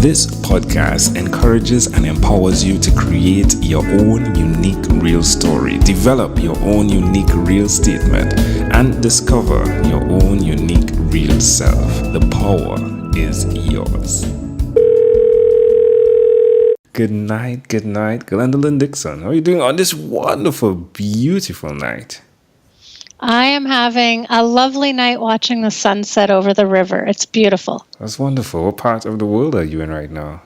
This podcast encourages and empowers you to create your own unique real story, develop your own unique real statement, and discover your own unique real self. The power is yours. Good night, Glendalynn Dixon. How are you doing on this wonderful, beautiful night? I am having a lovely night watching the sunset over the river. It's beautiful. That's wonderful. What part of the world are you in right now?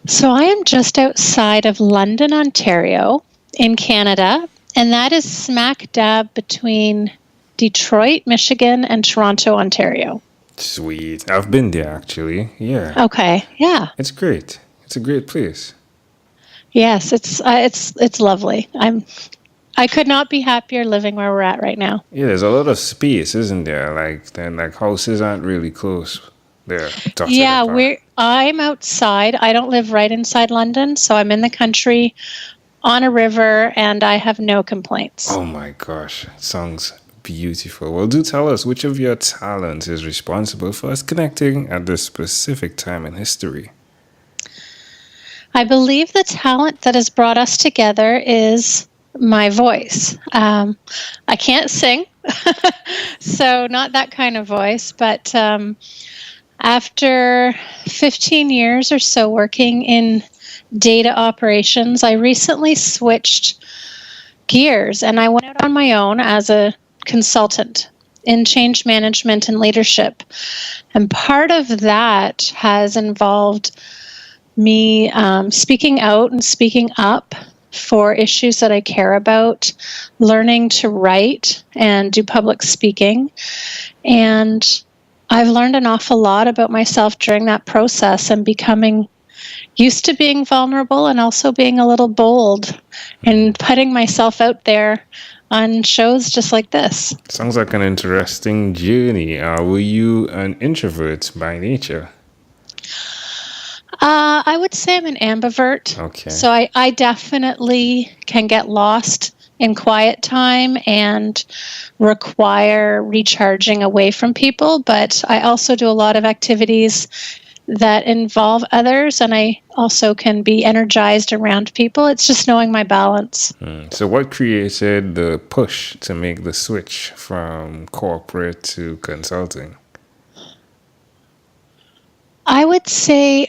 So I am just outside of London, Ontario, in Canada, and that is smack dab between Detroit, Michigan, and Toronto, Ontario. Sweet. I've been there, actually. Yeah. Okay. Yeah. It's great. It's a great place. Yes, it's lovely. I could not be happier living where we're at right now. Yeah, there's a lot of space, isn't there? Like houses aren't really close there. Yeah, I'm outside. I don't live right inside London, so I'm in the country on a river, and I have no complaints. Oh my gosh, it sounds beautiful. Well, do tell us which of your talents is responsible for us connecting at this specific time in history. I believe the talent that has brought us together is my voice. I can't sing, so not that kind of voice, but after 15 years or so working in data operations, I recently switched gears and I went out on my own as a consultant in change management and leadership. And part of that has involved me speaking out and speaking up for issues that I care about, learning to write and do public speaking. And I've learned an awful lot about myself during that process and becoming used to being vulnerable and also being a little bold and putting myself out there on shows just like this. Sounds like an interesting journey. Were you an introvert by nature? I would say I'm an ambivert. Okay. So I definitely can get lost in quiet time and require recharging away from people. But I also do a lot of activities that involve others, and I also can be energized around people. It's just knowing my balance. So what created the push to make the switch from corporate to consulting? I would say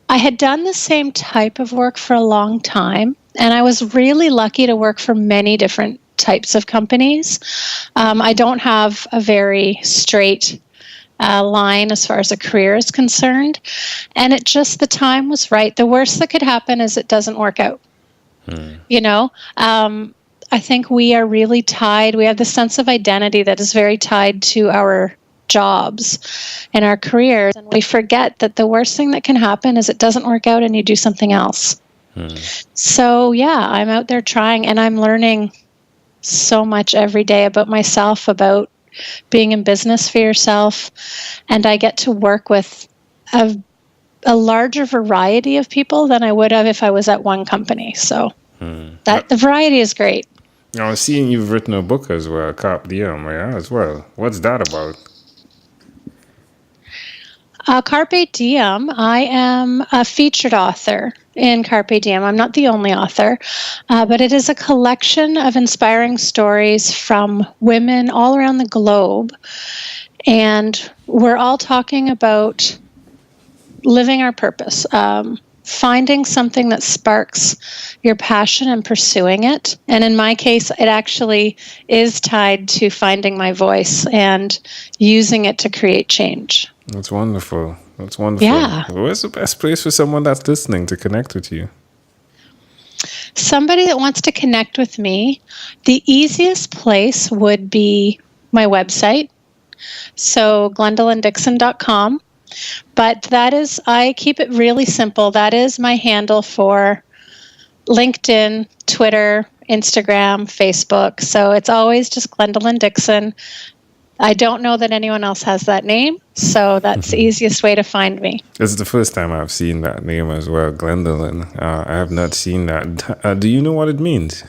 I had done the same type of work for a long time, and I was really lucky to work for many different types of companies. I don't have a very straight line as far as a career is concerned, and the time was right. The worst that could happen is it doesn't work out. You know, I think we are really tied. We have the sense of identity that is very tied to our jobs and our careers, and we forget that the worst thing that can happen is it doesn't work out and you do something else. So yeah, I'm out there trying, and I'm learning so much every day about myself, about being in business for yourself, and I get to work with a larger variety of people than I would have if I was at one company. So that the variety is great. I was seeing you've written a book as well, Carpe Diem, yeah, as well. What's that about? Carpe Diem, I am a featured author in Carpe Diem. I'm not the only author, but it is a collection of inspiring stories from women all around the globe. And we're all talking about living our purpose, finding something that sparks your passion and pursuing it. And in my case, it actually is tied to finding my voice and using it to create change. That's wonderful. That's wonderful. Yeah. Where's the best place for someone that's listening to connect with you? Somebody that wants to connect with me, the easiest place would be my website. So glendalynndixon.com. But I keep it really simple. That is my handle for LinkedIn, Twitter, Instagram, Facebook. So it's always just Glendalynn Dixon. I don't know that anyone else has that name, so that's the easiest way to find me. This is the first time I've seen that name as well, Glendalynn. I have not seen that. Do you know what it means?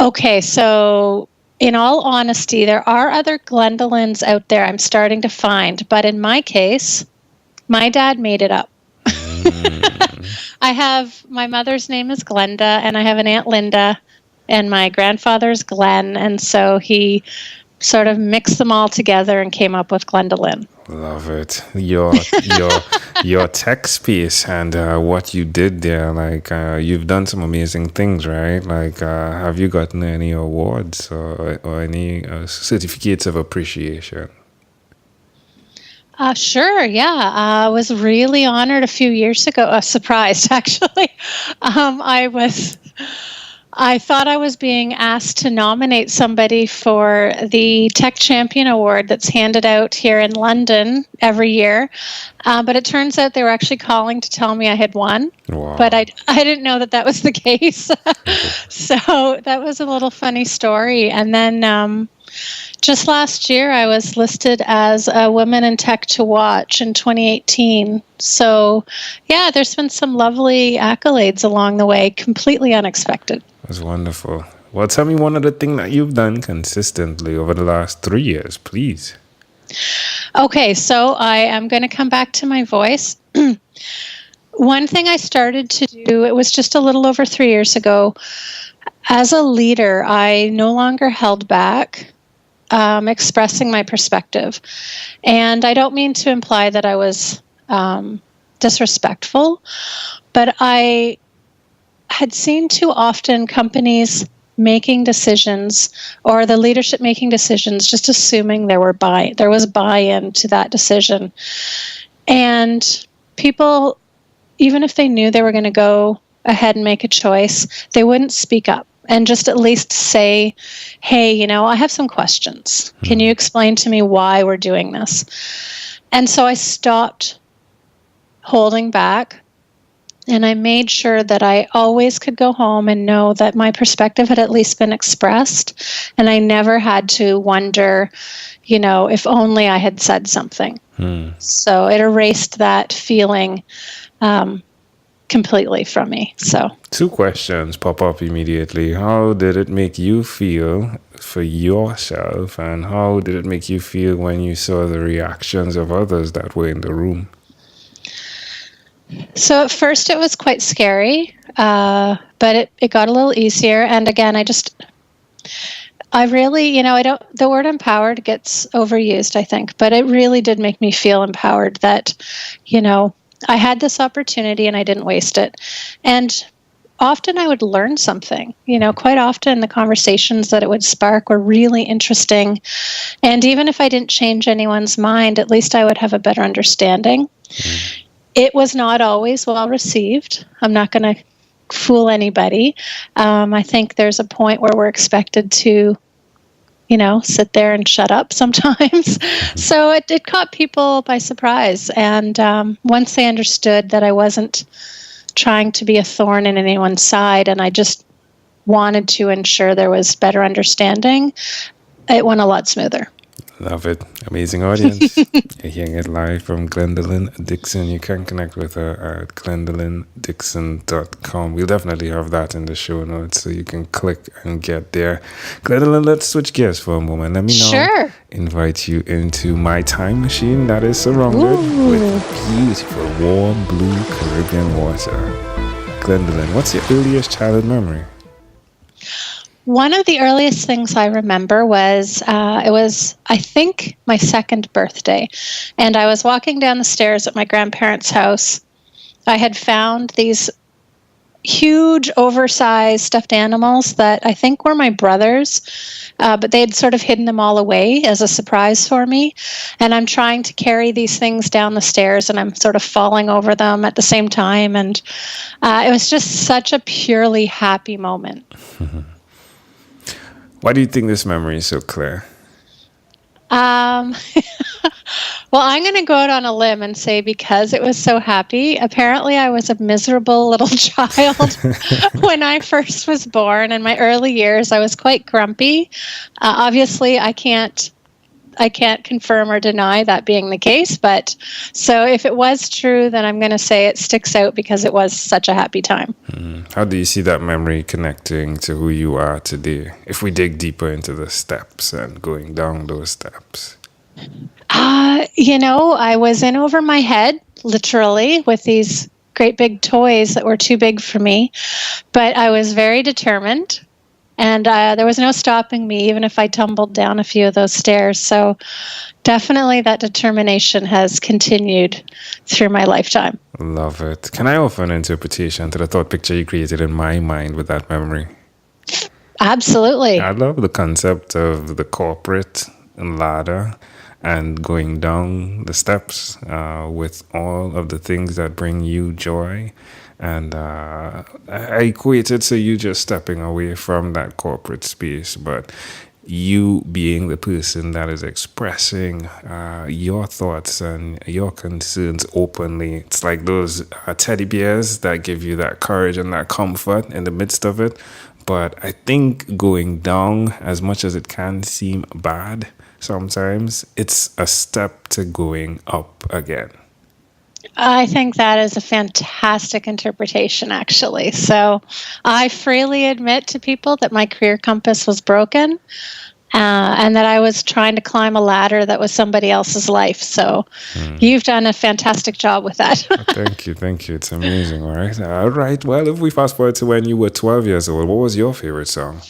Okay, so in all honesty, there are other Glendalyns out there I'm starting to find, but in my case, my dad made it up. I have, my mother's name is Glenda, and I have an Aunt Linda, and my grandfather's Glenn, and so he sort of mixed them all together and came up with Glendalynn. Love it. Your tech space and what you did there, like you've done some amazing things, right? Like have you gotten any awards or any certificates of appreciation? Sure, yeah. I was really honored a few years ago, surprised actually. I thought I was being asked to nominate somebody for the Tech Champion Award that's handed out here in London every year. But it turns out they were actually calling to tell me I had won. Wow. But I didn't know that was the case. So that was a little funny story. And then just last year, I was listed as a Women in Tech to Watch in 2018. So, yeah, there's been some lovely accolades along the way, completely unexpected. That's wonderful. Well, tell me one of the things that you've done consistently over the last 3 years, please. Okay, so I am going to come back to my voice. One thing I started to do, it was just a little over 3 years ago. As a leader, I no longer held back expressing my perspective. And I don't mean to imply that I was disrespectful, but I had seen too often companies making decisions or the leadership making decisions just assuming there was buy-in to that decision. And people, even if they knew they were going to go ahead and make a choice, they wouldn't speak up and just at least say, hey, I have some questions. Can you explain to me why we're doing this? And so I stopped holding back, and I made sure that I always could go home and know that my perspective had at least been expressed, and I never had to wonder, if only I had said something. So it erased that feeling completely from me. So 2 questions pop up immediately. How did it make you feel for yourself, and how did it make you feel when you saw the reactions of others that were in the room? So at first it was quite scary, but it got a little easier. And again, I really, the word empowered gets overused, I think, but it really did make me feel empowered that, I had this opportunity and I didn't waste it. And often I would learn something, quite often the conversations that it would spark were really interesting. And even if I didn't change anyone's mind, at least I would have a better understanding. It was not always well received. I'm not going to fool anybody. I think there's a point where we're expected to, sit there and shut up sometimes. So it caught people by surprise. And once they understood that I wasn't trying to be a thorn in anyone's side and I just wanted to ensure there was better understanding, it went a lot smoother. Love it. Amazing audience. You're hearing it live from Glendalynn Dixon. You can connect with her at glendalynndixon.com. We'll definitely have that in the show notes so you can click and get there. Glendalynn, let's switch gears for a moment. Let me now invite you into my time machine that is surrounded with beautiful, warm, blue Caribbean water. Glendalynn, what's your earliest childhood memory? One of the earliest things I remember was, it was, I think, my second birthday. And I was walking down the stairs at my grandparents' house. I had found these huge, oversized stuffed animals that I think were my brother's, but they had sort of hidden them all away as a surprise for me. And I'm trying to carry these things down the stairs, and I'm sort of falling over them at the same time. And it was just such a purely happy moment. Why do you think this memory is so clear? Well, I'm going to go out on a limb and say because it was so happy. Apparently, I was a miserable little child when I first was born. In my early years, I was quite grumpy. Obviously, I can't I can't confirm or deny that being the case. But so if it was true, then I'm going to say it sticks out because it was such a happy time. How do you see that memory connecting to who you are today? If we dig deeper into the steps and going down those steps. I was in over my head, literally, with these great big toys that were too big for me. But I was very determined. And there was no stopping me, even if I tumbled down a few of those stairs. So definitely that determination has continued through my lifetime. Love it. Can I offer an interpretation to the thought picture you created in my mind with that memory? Absolutely. I love the concept of the corporate ladder and going down the steps with all of the things that bring you joy. And I equate it to you just stepping away from that corporate space, but you being the person that is expressing your thoughts and your concerns openly. It's like those teddy bears that give you that courage and that comfort in the midst of it. But I think going down, as much as it can seem bad sometimes, it's a step to going up again. I think that is a fantastic interpretation, actually. So I freely admit to people that my career compass was broken and that I was trying to climb a ladder that was somebody else's life. So you've done a fantastic job with that. Thank you. It's amazing. All right. Well, if we fast forward to when you were 12 years old, what was your favorite song?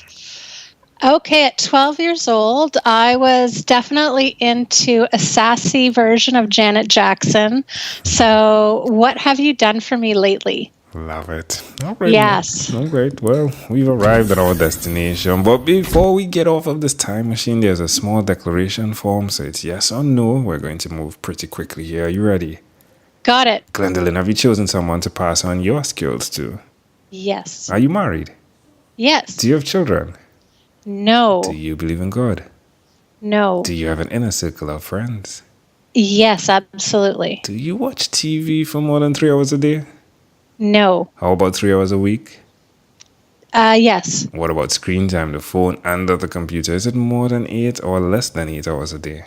Okay, at 12 years old, I was definitely into a sassy version of Janet Jackson. So, what have you done for me lately? Love it. All right. Yes. All right. Well, we've arrived at our destination. But before we get off of this time machine, there's a small declaration form. So it's yes or no. We're going to move pretty quickly here. Are you ready? Got it. Glendalynn, have you chosen someone to pass on your skills to? Yes. Are you married? Yes. Do you have children? No. Do you believe in God? No. Do you have an inner circle of friends? Yes, absolutely. Do you watch TV for more than 3 hours a day? No. How about 3 hours a week? Yes. What about screen time, the phone and the computer? Is it more than 8 or less than 8 hours a day?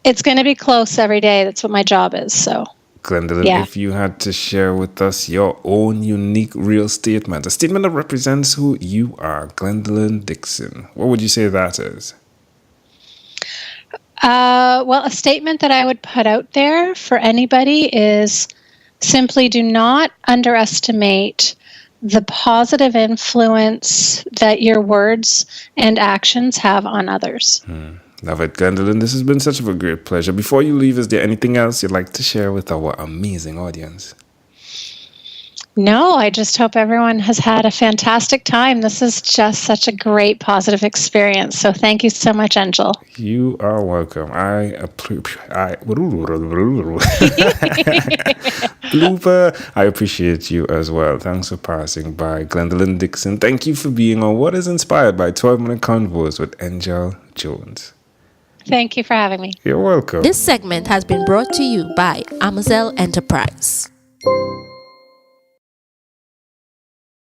It's going to be close every day. That's what my job is. So, Glendalynn, if you had to share with us your own unique real statement, a statement that represents who you are, Glendalynn Dixon, what would you say that is? Well, a statement that I would put out there for anybody is simply do not underestimate the positive influence that your words and actions have on others. Love it, Glendalynn. This has been such a great pleasure. Before you leave, is there anything else you'd like to share with our amazing audience? No, I just hope everyone has had a fantastic time. This is just such a great positive experience. So thank you so much, Angel. You are welcome. Blooper. I appreciate you as well. Thanks for passing by. Glendalynn Dixon, thank you for being on What is Inspired by 12-Minute Convos with Angel Jones. Thank you for having me. You're welcome. This segment has been brought to you by Amazon Enterprise.